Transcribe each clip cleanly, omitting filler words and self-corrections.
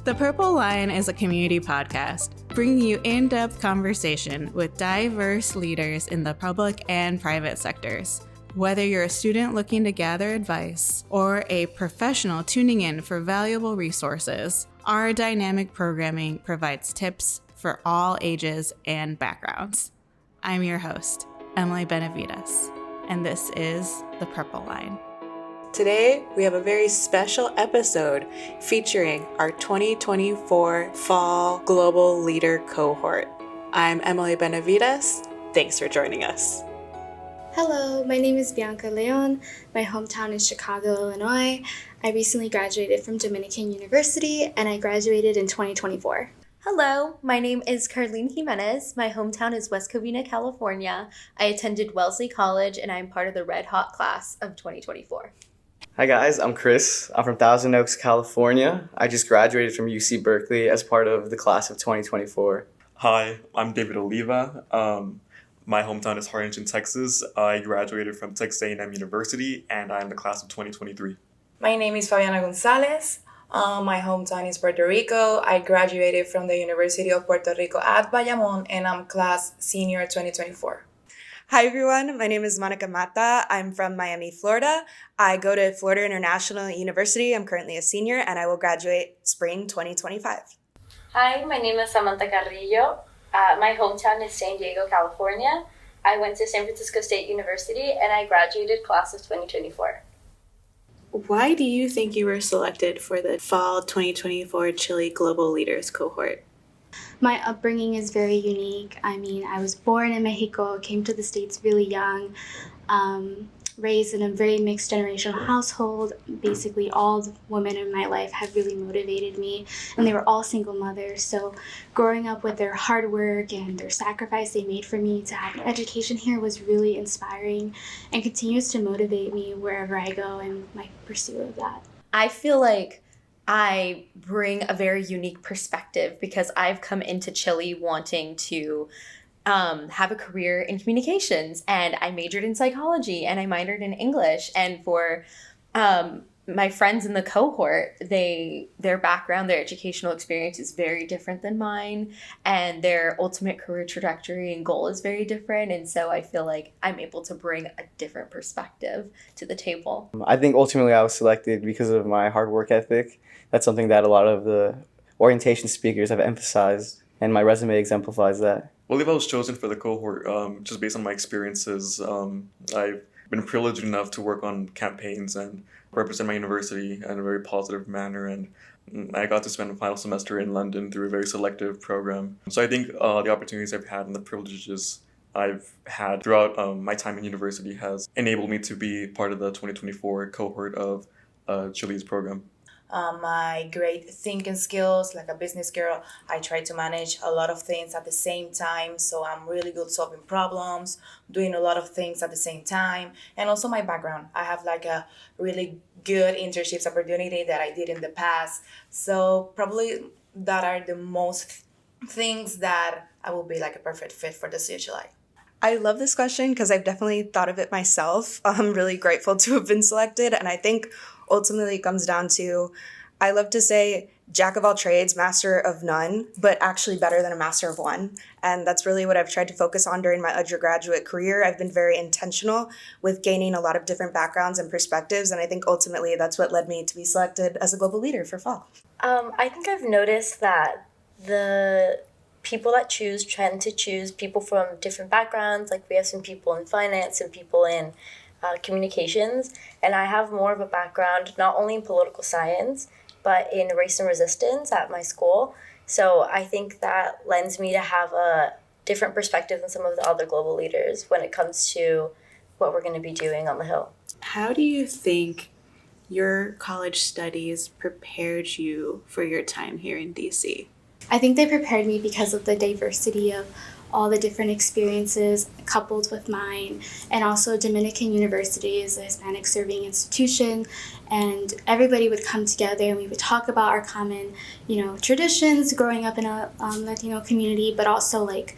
The Purple Line is a community podcast, bringing you in-depth conversation with diverse leaders in the public and private sectors. Whether you're a student looking to gather advice or a professional tuning in for valuable resources, our dynamic programming provides tips for all ages and backgrounds. I'm your host, Emily Benavides, and this is The Purple Line. Today, we have a very special episode featuring our 2024 Fall Global Leader Cohort. I'm Emily Benavides. Thanks for joining us. Hello, my name is Bianca Leon. My hometown is Chicago, Illinois. I recently graduated from Dominican University, and I graduated in 2024. Hello, my name is Carlene Jimenez. My hometown is West Covina, California. I attended Wellesley College, and I'm part of the Red Hot class of 2024. Hi guys, I'm Chris. I'm from Thousand Oaks, California. I just graduated from UC Berkeley as part of the class of 2024. Hi, I'm David Oliva. My hometown is Harlingen, Texas. I graduated from Texas A&M University, and I'm the class of 2023. My name is Fabiana Gonzalez. My hometown is Puerto Rico. I graduated from the University of Puerto Rico at Bayamón, and I'm class senior 2024. Hi everyone, my name is Monica Mata. I'm from Miami, Florida. I go to Florida International University. I'm currently a senior, and I will graduate spring 2025. Hi, my name is Samantha Carrillo. My hometown is San Diego, California. I went to San Francisco State University, and I graduated class of 2024. Why do you think you were selected for the Fall 2024 CHLI Global Leaders Cohort? My upbringing is very unique. I was born in Mexico, came to the States really young, raised in a very mixed generational household. Basically, all the women in my life have really motivated me, and they were all single mothers. So growing up with their hard work and their sacrifice they made for me to have an education here was really inspiring and continues to motivate me wherever I go in my pursuit of that. I feel like I bring a very unique perspective because I've come into CHLI wanting to have a career in communications, and I majored in psychology and I minored in English. And for my friends in the cohort, their background, their educational experience is very different than mine, and their ultimate career trajectory and goal is very different. And so I feel like I'm able to bring a different perspective to the table. I think ultimately I was selected because of my hard work ethic. That's something that a lot of the orientation speakers have emphasized, and my resume exemplifies that. Well, if I was chosen for the cohort, just based on my experiences, I've been privileged enough to work on campaigns and represent my university in a very positive manner, and I got to spend the final semester in London through a very selective program. So I think the opportunities I've had and the privileges I've had throughout my time in university has enabled me to be part of the 2024 cohort of CHLI's program. My great thinking skills, like a business girl, I try to manage a lot of things at the same time. So I'm really good solving problems, doing a lot of things at the same time. And also my background. I have like a really good internships opportunity that I did in the past. So probably that are the most things that I will be like a perfect fit for the CHLI. I love this question because I've definitely thought of it myself. I'm really grateful to have been selected, and I think ultimately it comes down to, I love to say, jack of all trades, master of none, but actually better than a master of one. And that's really what I've tried to focus on during my undergraduate career. I've been very intentional with gaining a lot of different backgrounds and perspectives, and I think ultimately that's what led me to be selected as a global leader for fall. I think I've noticed that the people that tend to choose people from different backgrounds. Like we have some people in finance and people in communications, and I have more of a background not only in political science but in race and resistance at my school. So I think that lends me to have a different perspective than some of the other global leaders when it comes to what we're going to be doing on the Hill. How do you think your college studies prepared you for your time here in DC? I think they prepared me because of the diversity of all the different experiences coupled with mine, and also Dominican University is a Hispanic serving institution, and everybody would come together and we would talk about our common, traditions growing up in a Latino community, but also like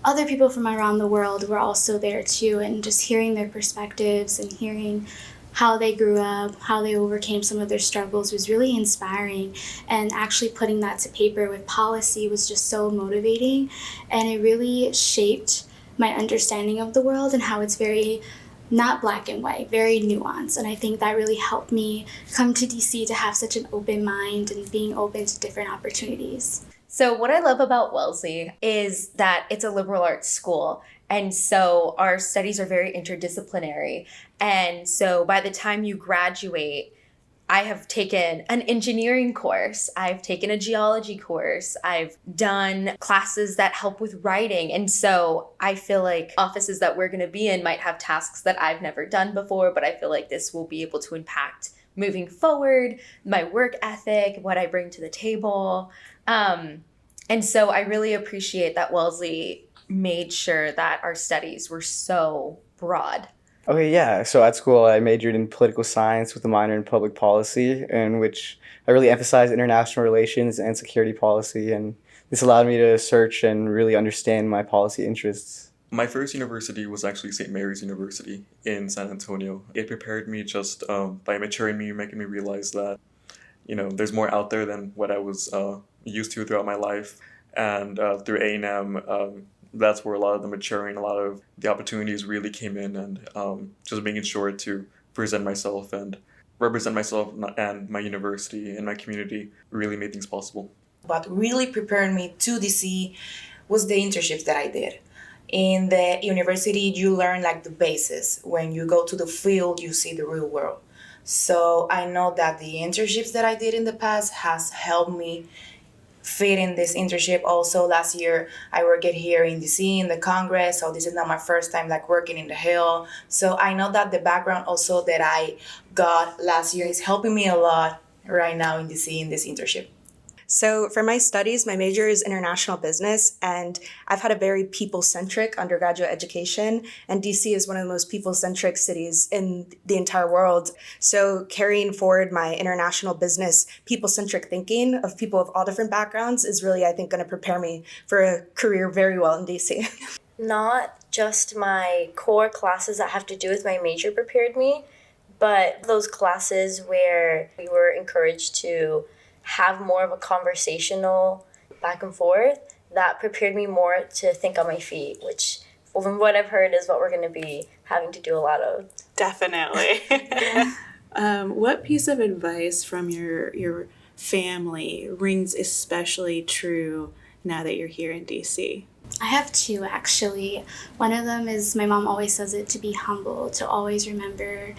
other people from around the world were also there too, and just hearing their perspectives and hearing how they grew up, how they overcame some of their struggles was really inspiring. And actually putting that to paper with policy was just so motivating. And it really shaped my understanding of the world and how it's very not black and white, very nuanced. And I think that really helped me come to DC to have such an open mind and being open to different opportunities. So what I love about Wellesley is that it's a liberal arts school. And so our studies are very interdisciplinary. And so by the time you graduate, I have taken an engineering course. I've taken a geology course. I've done classes that help with writing. And so I feel like offices that we're going to be in might have tasks that I've never done before, but I feel like this will be able to impact moving forward, my work ethic, what I bring to the table. And so I really appreciate that Wellesley made sure that our studies were so broad. Okay, yeah. So at school, I majored in political science with a minor in public policy, in which I really emphasized international relations and security policy. And this allowed me to search and really understand my policy interests. My first university was actually St. Mary's University in San Antonio. It prepared me just by maturing me, making me realize that, there's more out there than what I was used to throughout my life. And through A&M, that's where a lot of the maturing, a lot of the opportunities really came in, and just making sure to present myself and represent myself and my university and my community really made things possible. What really prepared me to DC was the internships that I did. In the university, you learn like the basis. When you go to the field, you see the real world. So I know that the internships that I did in the past has helped me fit in this internship. Also last year I worked here in DC in the Congress, so this is not my first time like working in the Hill. So I know that the background also that I got last year is helping me a lot right now in DC in this internship. So for my studies, my major is international business, and I've had a very people-centric undergraduate education, and DC is one of the most people-centric cities in the entire world. So carrying forward my international business, people-centric thinking of people of all different backgrounds is really, I think, going to prepare me for a career very well in DC. Not just my core classes that have to do with my major prepared me, but those classes where we were encouraged to have more of a conversational back and forth, that prepared me more to think on my feet, which from what I've heard is what we're going to be having to do a lot of. Definitely. What piece of advice from your family rings especially true now that you're here in DC? I have two, actually. One of them is my mom always says it, to be humble, to always remember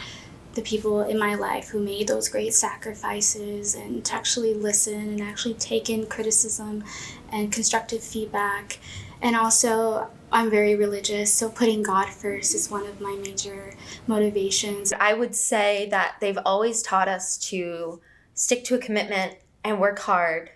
the people in my life who made those great sacrifices, and to actually listen and actually take in criticism and constructive feedback. And also, I'm very religious, so putting God first is one of my major motivations. I would say that they've always taught us to stick to a commitment and work hard,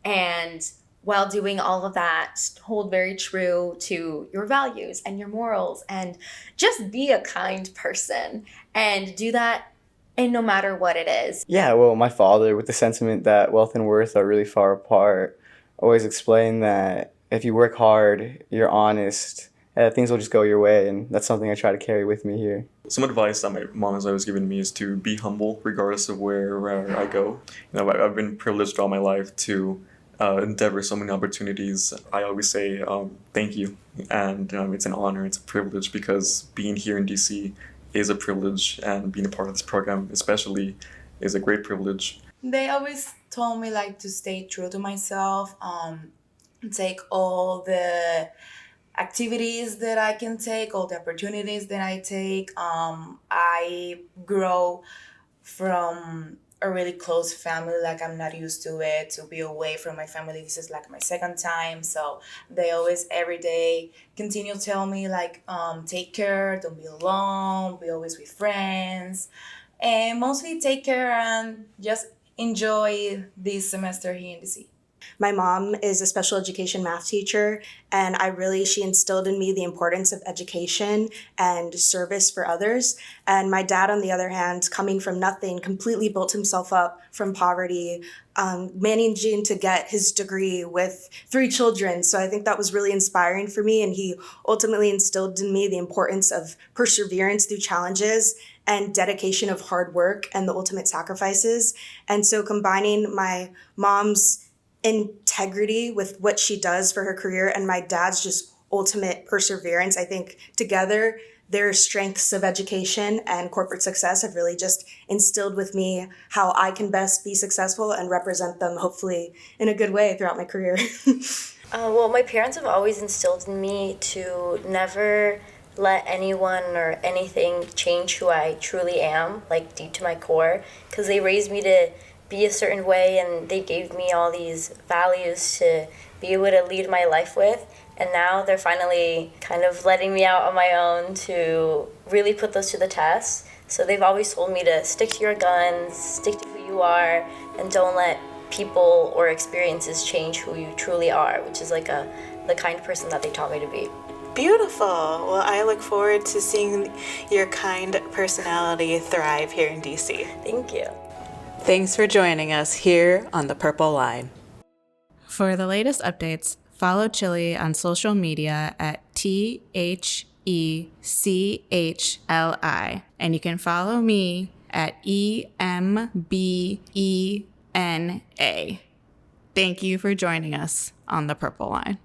and while doing all of that, hold very true to your values and your morals, and just be a kind person and do that in no matter what it is. Yeah, well, my father, with the sentiment that wealth and worth are really far apart, always explained that if you work hard, you're honest, things will just go your way, and that's something I try to carry with me here. Some advice that my mom has always given me is to be humble regardless of where I go. I've been privileged all my life to endeavor so many opportunities. I always say thank you, and it's an honor, it's a privilege, because being here in DC is a privilege, and being a part of this program especially is a great privilege. They always told me like to stay true to myself, take all the activities that I can take, all the opportunities that I take. I grow from a really close family, like I'm not used to it, to be away from my family. This is like my second time, so they always every day continue to tell me like take care, don't be alone, be always with friends, and mostly take care and just enjoy this semester here in DC. My mom is a special education math teacher, and she instilled in me the importance of education and service for others. And my dad, on the other hand, coming from nothing, completely built himself up from poverty, managing to get his degree with 3 children. So I think that was really inspiring for me, and he ultimately instilled in me the importance of perseverance through challenges and dedication of hard work and the ultimate sacrifices. And so combining my mom's integrity with what she does for her career and my dad's just ultimate perseverance, I think together their strengths of education and corporate success have really just instilled with me how I can best be successful and represent them, hopefully in a good way throughout my career. Well, my parents have always instilled in me to never let anyone or anything change who I truly am, like deep to my core, because they raised me to be a certain way and they gave me all these values to be able to lead my life with. And now they're finally kind of letting me out on my own to really put those to the test. So they've always told me to stick to your guns, stick to who you are, and don't let people or experiences change who you truly are, which is like the kind of person that they taught me to be. Beautiful. Well, I look forward to seeing your kind personality thrive here in DC. Thank you. Thanks for joining us here on The Purple Line. For the latest updates, follow CHLI on social media at THECHLI. And you can follow me at EMBENA. Thank you for joining us on The Purple Line.